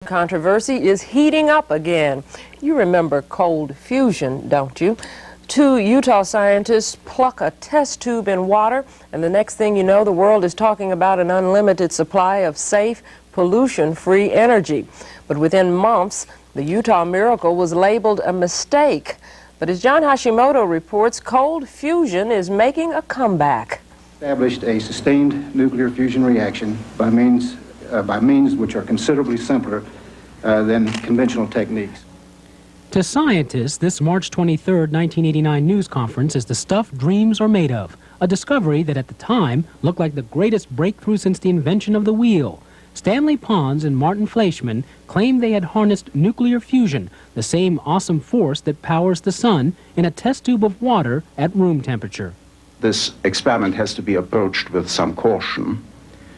Controversy is heating up again. You remember cold fusion, don't you? Two Utah scientists pluck a test tube in water, and the next thing you know, the world is talking about an unlimited supply of safe, pollution-free energy. But within months, the Utah miracle was labeled a mistake. But as John Hashimoto reports, cold fusion is making a comeback. Established a sustained nuclear fusion reaction by means which are considerably simpler than conventional techniques. To scientists, this March 23, 1989 news conference is the stuff dreams are made of, a discovery that at the time looked like the greatest breakthrough since the invention of the wheel. Stanley Pons and Martin Fleischmann claimed they had harnessed nuclear fusion, the same awesome force that powers the sun, in a test tube of water at room temperature. This experiment has to be approached with some caution.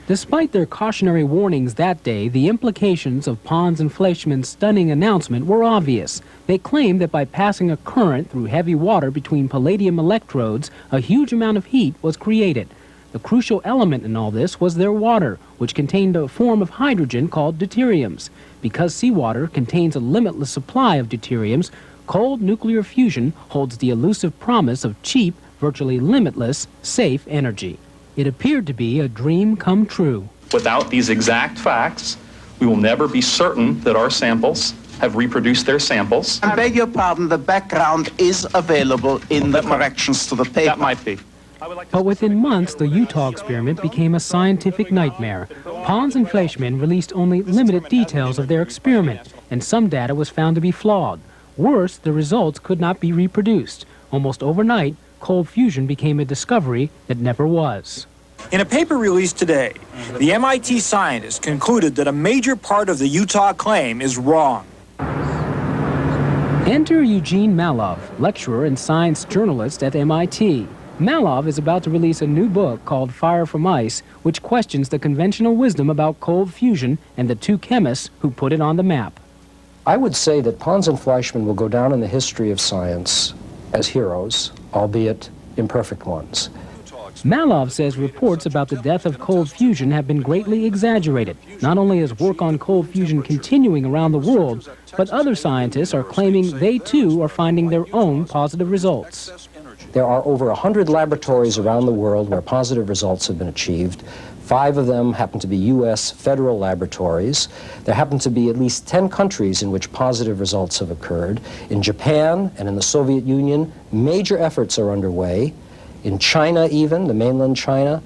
Despite their cautionary warnings that day, the implications of Pons and Fleischmann's stunning announcement were obvious. They claimed that by passing a current through heavy water between palladium electrodes, a huge amount of heat was created. The crucial element in all this was their water, which contained a form of hydrogen called deuteriums. Because seawater contains a limitless supply of deuteriums, cold nuclear fusion holds the elusive promise of cheap, virtually limitless, safe energy. It appeared to be a dream come true. Without these exact facts, we will never be certain that our samples have reproduced their samples. I beg your pardon, the background is available in the corrections to the paper. That might be. But within months, the Utah experiment became a scientific nightmare. Pons and Fleischmann released only limited details of their experiment, and some data was found to be flawed. Worse, the results could not be reproduced. Almost overnight, cold fusion became a discovery that never was. In a paper released today, the MIT scientists concluded that a major part of the Utah claim is wrong. Enter Eugene Mallove, lecturer and science journalist at MIT. Mallove is about to release a new book called Fire from Ice, which questions the conventional wisdom about cold fusion and the two chemists who put it on the map. I would say that Pons and Fleischmann will go down in the history of science as heroes, albeit imperfect ones. Mallove says reports about the death of cold fusion have been greatly exaggerated. Not only is work on cold fusion continuing around the world, but other scientists are claiming they too are finding their own positive results. There are over 100 laboratories around the world where positive results have been achieved. 5 of them happen to be U.S. federal laboratories. There happen to be at least 10 countries in which positive results have occurred. In Japan and in the Soviet Union, major efforts are underway. In China even, the mainland China,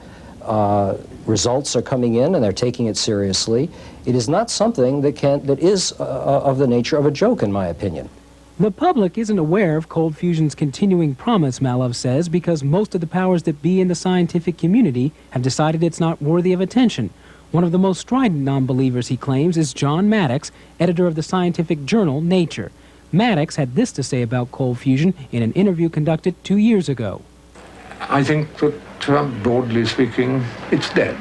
results are coming in and they're taking it seriously. It is not something that is of the nature of a joke, in my opinion. The public isn't aware of cold fusion's continuing promise, Mallove says, because most of the powers that be in the scientific community have decided it's not worthy of attention. One of the most strident non-believers, he claims, is John Maddox, editor of the scientific journal Nature. Maddox had this to say about cold fusion in an interview conducted 2 years ago. I think that, broadly speaking, it's dead,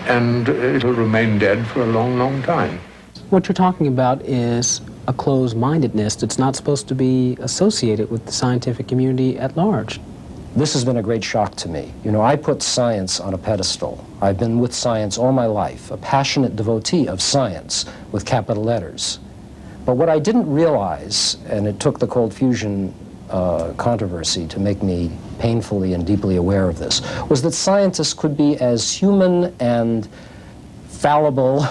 and it'll remain dead for a long, long time. What you're talking about is a closed-mindedness that's not supposed to be associated with the scientific community at large. This has been a great shock to me. You know, I put science on a pedestal. I've been with science all my life, a passionate devotee of science with capital letters. But what I didn't realize, and it took the cold fusion controversy to make me painfully and deeply aware of this, was that scientists could be as human and fallible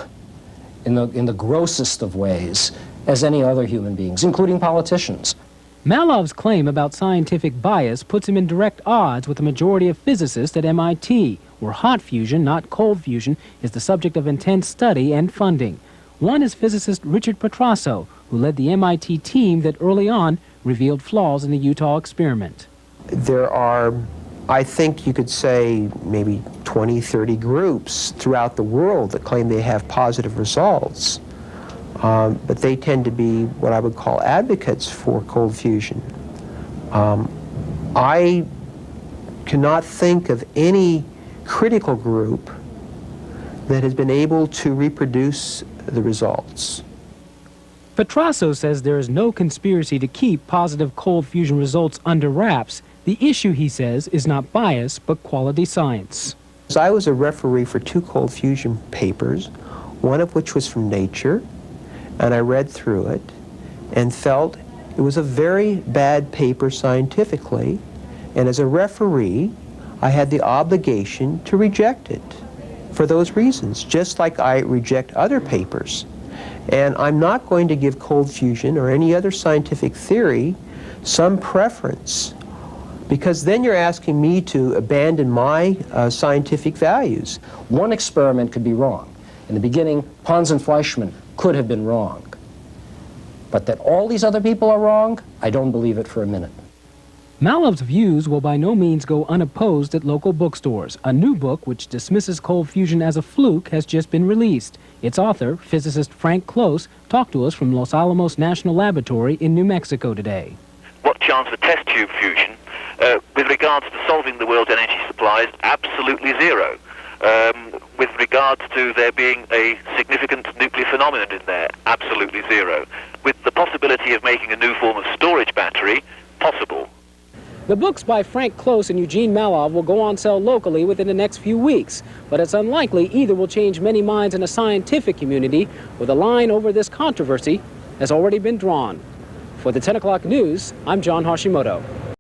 in the grossest of ways as any other human beings, including politicians. Mallove's claim about scientific bias puts him in direct odds with the majority of physicists at MIT, where hot fusion, not cold fusion, is the subject of intense study and funding. One is physicist Richard Petrasso, who led the MIT team that early on revealed flaws in the Utah experiment. There are, I think you could say, maybe 20, 30 groups throughout the world that claim they have positive results. But they tend to be what I would call advocates for cold fusion. I cannot think of any critical group that has been able to reproduce the results. Petrasso says there is no conspiracy to keep positive cold fusion results under wraps. The issue, he says, is not bias, but quality science. I was a referee for 2 cold fusion papers, one of which was from Nature, and I read through it and felt it was a very bad paper scientifically, and as a referee, I had the obligation to reject it for those reasons, just like I reject other papers. And I'm not going to give cold fusion or any other scientific theory some preference, because then you're asking me to abandon my scientific values. One experiment could be wrong. In the beginning, Pons and Fleischmann could have been wrong. But that all these other people are wrong, I don't believe it for a minute. Mallove's views will by no means go unopposed at local bookstores. A new book, which dismisses cold fusion as a fluke, has just been released. Its author, physicist Frank Close, talked to us from Los Alamos National Laboratory in New Mexico today. What chance for test tube fusion, with regards to solving the world's energy supply, is absolutely zero. With regards to there being a significant nuclear phenomenon in there, absolutely zero. With the possibility of making a new form of storage battery, possible. The books by Frank Close and Eugene Mallove will go on sale locally within the next few weeks, but it's unlikely either will change many minds in a scientific community, where the line over this controversy has already been drawn. For the 10 o'clock news, I'm John Hashimoto.